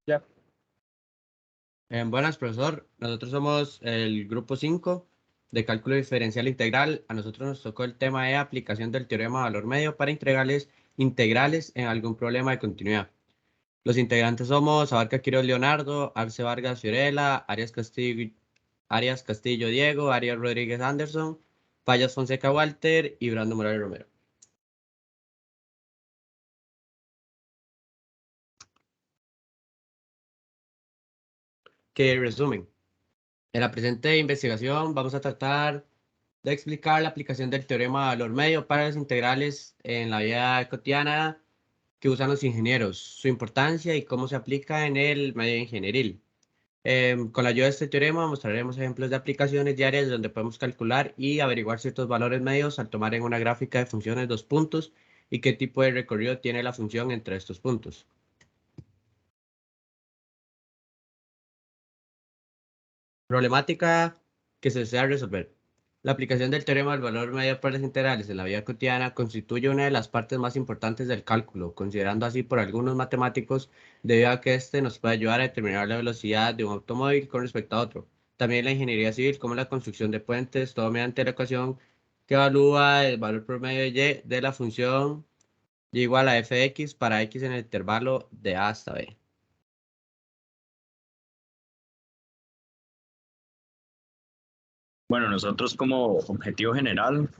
Ya. Buenas, profesor. Nosotros somos el grupo 5 de cálculo diferencial integral. A nosotros nos tocó el tema de aplicación del teorema de valor medio para integrales en algún problema de continuidad. Los integrantes somos Abarca Quiroz Leonardo, Arce Vargas Fiorella, Arias Castillo Diego, Arias Rodríguez Anderson, Fallas Fonseca Walter y Brando Morales Romero. Que resumen. En la presente investigación vamos a tratar de explicar la aplicación del teorema de valor medio para las integrales en la vida cotidiana que usan los ingenieros, su importancia y cómo se aplica en el medio ingenieril. Con la ayuda de este teorema mostraremos ejemplos de aplicaciones diarias donde podemos calcular y averiguar ciertos valores medios al tomar en una gráfica de funciones dos puntos y qué tipo de recorrido tiene la función entre estos puntos. Problemática que se desea resolver. La aplicación del teorema del valor medio para las integrales en la vida cotidiana constituye una de las partes más importantes del cálculo, considerando así por algunos matemáticos, debido a que este nos puede ayudar a determinar la velocidad de un automóvil con respecto a otro. También la ingeniería civil, como la construcción de puentes, todo mediante la ecuación que evalúa el valor promedio de y de la función y igual a f de x para x en el intervalo de a hasta b. Bueno, nosotros como objetivo general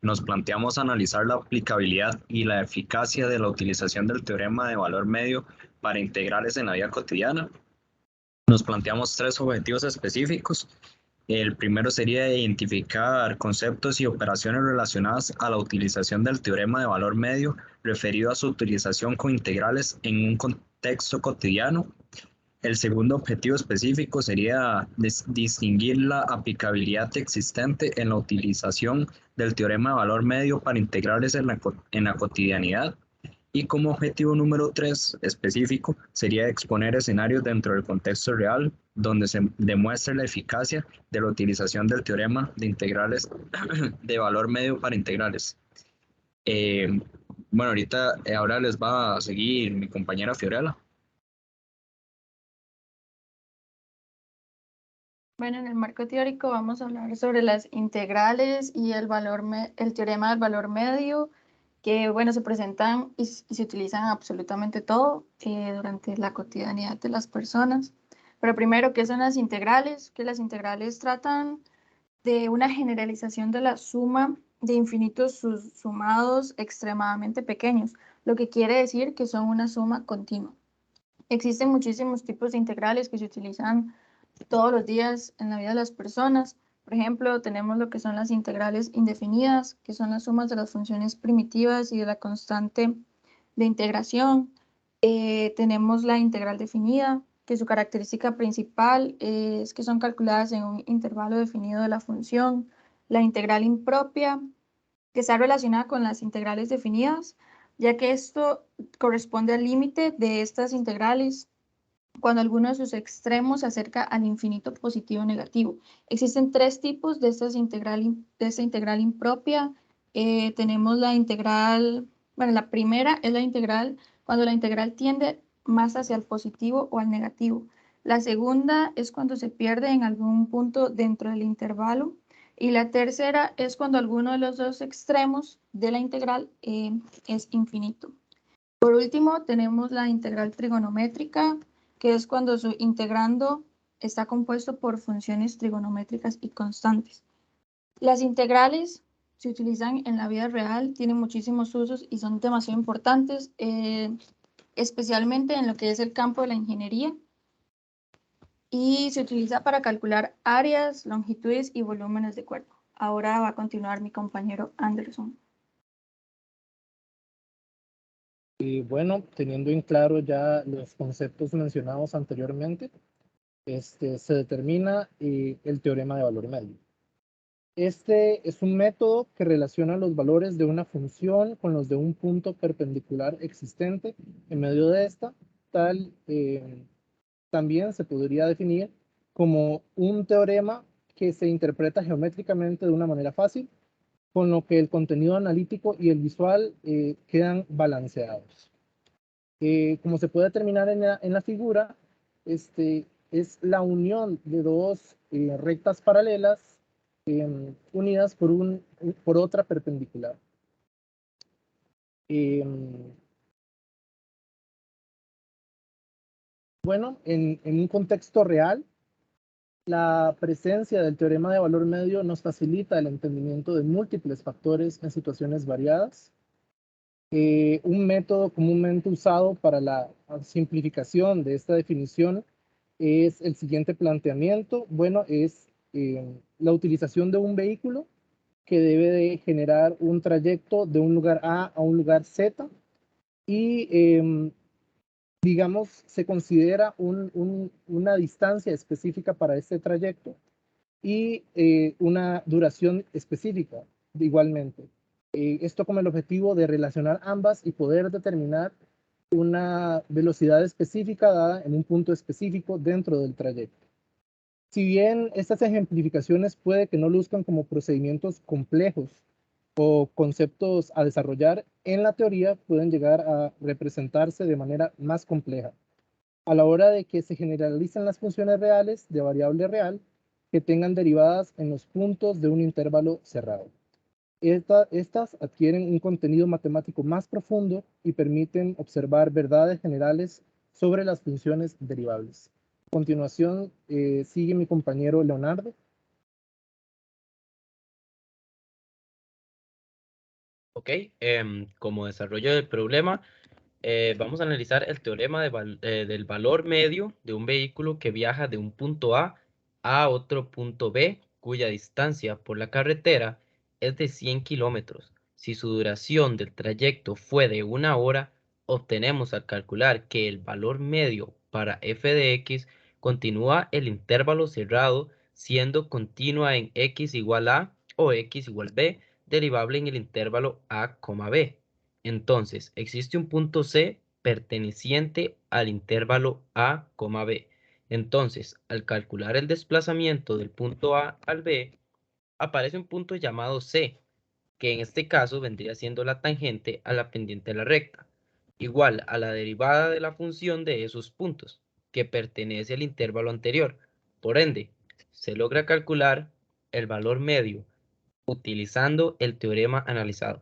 nos planteamos analizar la aplicabilidad y la eficacia de la utilización del teorema de valor medio para integrales en la vida cotidiana. Nos planteamos tres objetivos específicos. El primero sería identificar conceptos y operaciones relacionadas a la utilización del teorema de valor medio referido a su utilización con integrales en un contexto cotidiano. El segundo objetivo específico sería distinguir la aplicabilidad existente en la utilización del teorema de valor medio para integrales en la cotidianidad. Y como objetivo número 3 específico sería exponer escenarios dentro del contexto real donde se demuestre la eficacia de la utilización del teorema de integrales de valor medio para integrales. Bueno, ahora les va a seguir mi compañera Fiorella. Bueno, en el marco teórico vamos a hablar sobre las integrales y el teorema del valor medio, que bueno, se presentan y se utilizan absolutamente todo durante la cotidianidad de las personas. Pero primero, ¿qué son las integrales? Que las integrales tratan de una generalización de la suma de infinitos sumados extremadamente pequeños, lo que quiere decir que son una suma continua. Existen muchísimos tipos de integrales que se utilizan todos los días en la vida de las personas. Por ejemplo, tenemos lo que son las integrales indefinidas, que son las sumas de las funciones primitivas y de la constante de integración. Tenemos la integral definida, que su característica principal es que son calculadas en un intervalo definido de la función. La integral impropia, que está relacionada con las integrales definidas, ya que esto corresponde al límite de estas integrales cuando alguno de sus extremos se acerca al infinito positivo o negativo. Existen tres tipos de esta integral impropia. Tenemos la integral, bueno, la primera es la integral cuando la integral tiende más hacia el positivo o al negativo. La segunda es cuando se pierde en algún punto dentro del intervalo. Y la tercera es cuando alguno de los dos extremos de la integral es infinito. Por último, tenemos la integral trigonométrica, que es cuando su integrando está compuesto por funciones trigonométricas y constantes. Las integrales se utilizan en la vida real, tienen muchísimos usos y son demasiado importantes, especialmente en lo que es el campo de la ingeniería. Y se utiliza para calcular áreas, longitudes y volúmenes de cuerpo. Ahora va a continuar mi compañero Anderson. Y bueno, teniendo en claro ya los conceptos mencionados anteriormente, se determina el teorema de valor medio. Este es un método que relaciona los valores de una función con los de un punto perpendicular existente en medio de esta. También se podría definir como un teorema que se interpreta geométricamente de una manera fácil, con lo que el contenido analítico y el visual quedan balanceados. Como se puede determinar en la figura, es la unión de dos rectas paralelas unidas por otra perpendicular. Bueno, en un contexto real, la presencia del teorema de valor medio nos facilita el entendimiento de múltiples factores en situaciones variadas. Un método comúnmente usado para la simplificación de esta definición es el siguiente planteamiento. Bueno, es la utilización de un vehículo que debe de generar un trayecto de un lugar A un lugar Z y digamos, se considera una distancia específica para este trayecto y una duración específica igualmente. Esto con el objetivo de relacionar ambas y poder determinar una velocidad específica dada en un punto específico dentro del trayecto. Si bien estas ejemplificaciones puede que no luzcan como procedimientos complejos o conceptos a desarrollar, en la teoría pueden llegar a representarse de manera más compleja a la hora de que se generalicen las funciones reales de variable real que tengan derivadas en los puntos de un intervalo cerrado. Estas adquieren un contenido matemático más profundo y permiten observar verdades generales sobre las funciones derivables. A continuación, sigue mi compañero Leonardo. Ok, como desarrollo del problema, vamos a analizar el teorema del valor medio de un vehículo que viaja de un punto a otro punto B, cuya distancia por la carretera es de 100 kilómetros. Si su duración del trayecto fue de 1 hora, obtenemos al calcular que el valor medio para f de x continúa el intervalo cerrado siendo continua en x igual a o x igual b, derivable en el intervalo a, b. Entonces, existe un punto C perteneciente al intervalo A, B. Entonces, al calcular el desplazamiento del punto A al B, aparece un punto llamado C, que en este caso vendría siendo la tangente a la pendiente de la recta, igual a la derivada de la función de esos puntos, que pertenece al intervalo anterior. Por ende, se logra calcular el valor medio utilizando el teorema analizado.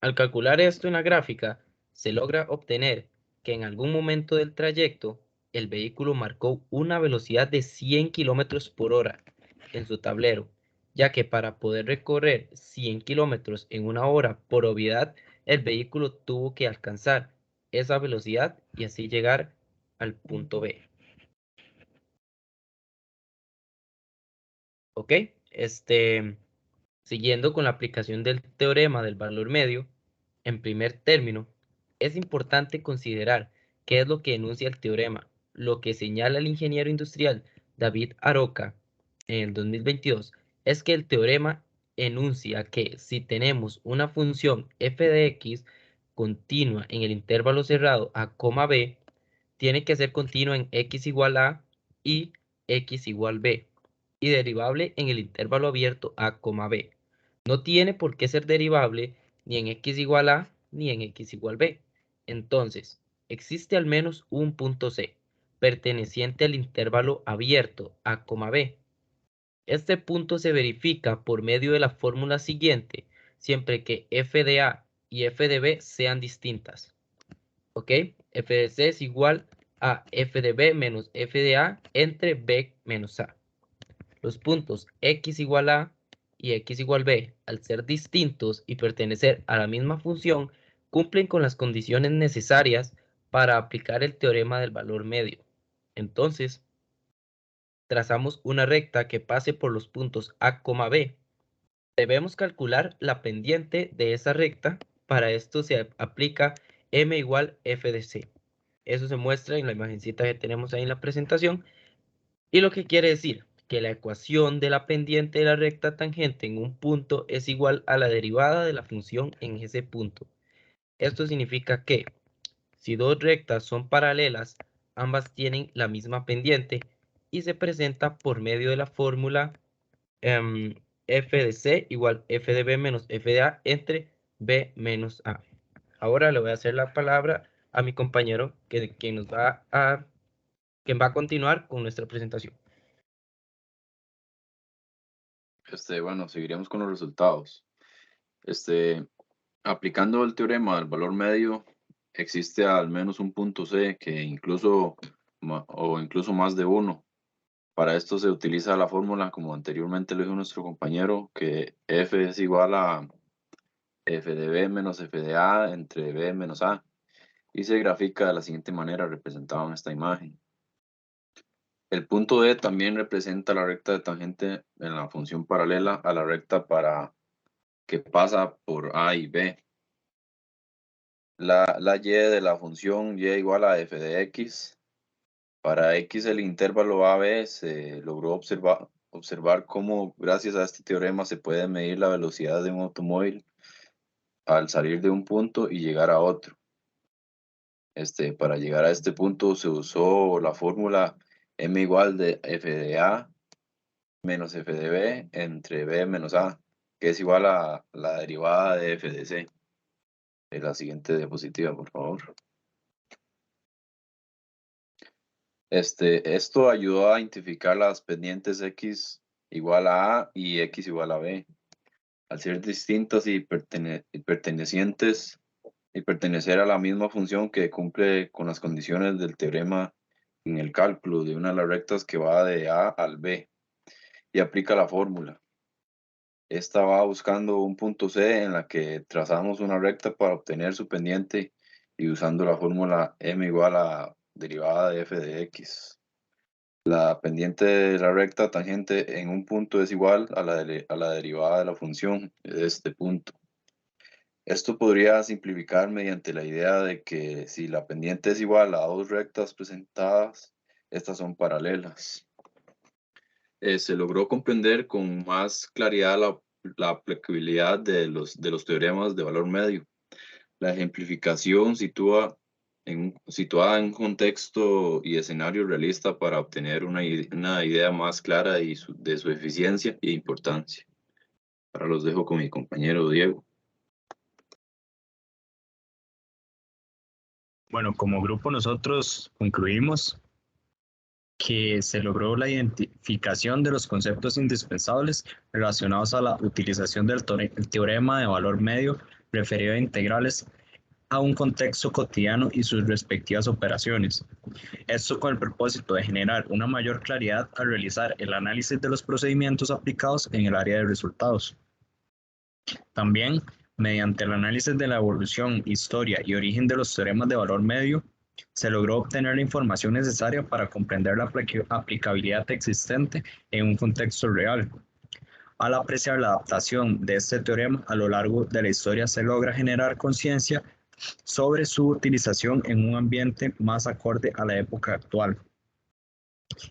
Al calcular esto en la gráfica, se logra obtener que en algún momento del trayecto el vehículo marcó una velocidad de 100 kilómetros por hora en su tablero, ya que para poder recorrer 100 kilómetros en 1 hora, por obviedad, el vehículo tuvo que alcanzar esa velocidad y así llegar al punto B. Ok, siguiendo con la aplicación del teorema del valor medio, en primer término, es importante considerar qué es lo que enuncia el teorema. Lo que señala el ingeniero industrial David Aroca en el 2022 es que el teorema enuncia que si tenemos una función f de x continua en el intervalo cerrado a, b, tiene que ser continua en x igual a y x igual b, y derivable en el intervalo abierto a, b. No tiene por qué ser derivable ni en x igual a ni en x igual b. Entonces, existe al menos un punto C, perteneciente al intervalo abierto a, b. Este punto se verifica por medio de la fórmula siguiente, siempre que f de a y f de b sean distintas. ¿Ok? F de C es igual a f de b menos f de a entre b menos a. Los puntos x igual a y x igual b, al ser distintos y pertenecer a la misma función, cumplen con las condiciones necesarias para aplicar el teorema del valor medio. Entonces, trazamos una recta que pase por los puntos a, b. Debemos calcular la pendiente de esa recta. Para esto se aplica m igual f de c. Eso se muestra en la imagencita que tenemos ahí en la presentación. Y lo que quiere decir que la ecuación de la pendiente de la recta tangente en un punto es igual a la derivada de la función en ese punto. Esto significa que si dos rectas son paralelas, ambas tienen la misma pendiente y se presenta por medio de la fórmula f de c igual f de b menos f de a entre b menos a. Ahora le voy a hacer la palabra a mi compañero que nos va a quien va a continuar con nuestra presentación. Bueno, seguiremos con los resultados. Aplicando el teorema del valor medio, existe al menos un punto C que incluso más de uno. Para esto se utiliza la fórmula, como anteriormente lo dijo nuestro compañero, que F es igual a F de B menos F de A entre B menos A, y se grafica de la siguiente manera, representado en esta imagen. El punto D también representa la recta de tangente en la función paralela a la recta que pasa por A y B. La y de la función y igual a f de x. Para x el intervalo AB se logró observar cómo gracias a este teorema se puede medir la velocidad de un automóvil al salir de un punto y llegar a otro. Para llegar a este punto se usó la fórmula m igual de f de a menos f de b entre b menos a, que es igual a la derivada de f de c. En la siguiente diapositiva, por favor. Esto ayudó a identificar las pendientes x igual a a y x igual a b. Al ser distintas y pertenecientes y pertenecer a la misma función que cumple con las condiciones del teorema en el cálculo de una de las rectas que va de a al b y aplica la fórmula. Esta va buscando un punto C en la que trazamos una recta para obtener su pendiente y usando la fórmula m igual a derivada de f de x. La pendiente de la recta tangente en un punto es igual a la derivada de la función de este punto. Esto podría simplificar mediante la idea de que si la pendiente es igual a dos rectas presentadas, estas son paralelas. Se logró comprender con más claridad la aplicabilidad de los teoremas de valor medio. La ejemplificación situada en un contexto y escenario realista para obtener una idea más clara de su eficiencia e importancia. Ahora los dejo con mi compañero Diego. Bueno, como grupo nosotros concluimos que se logró la identificación de los conceptos indispensables relacionados a la utilización del teorema de valor medio referido a integrales a un contexto cotidiano y sus respectivas operaciones. Esto con el propósito de generar una mayor claridad al realizar el análisis de los procedimientos aplicados en el área de resultados. También, mediante el análisis de la evolución, historia y origen de los teoremas de valor medio, se logró obtener la información necesaria para comprender la aplicabilidad existente en un contexto real. Al apreciar la adaptación de este teorema a lo largo de la historia, se logra generar conciencia sobre su utilización en un ambiente más acorde a la época actual.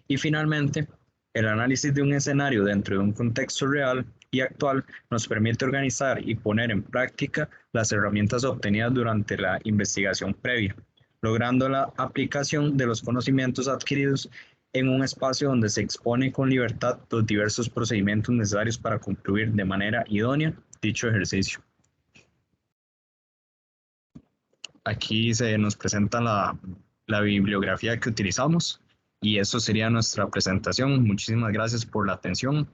Y finalmente, el análisis de un escenario dentro de un contexto real y actual nos permite organizar y poner en práctica las herramientas obtenidas durante la investigación previa, logrando la aplicación de los conocimientos adquiridos en un espacio donde se expone con libertad los diversos procedimientos necesarios para concluir de manera idónea dicho ejercicio. Aquí se nos presenta la bibliografía que utilizamos y eso sería nuestra presentación. Muchísimas gracias por la atención.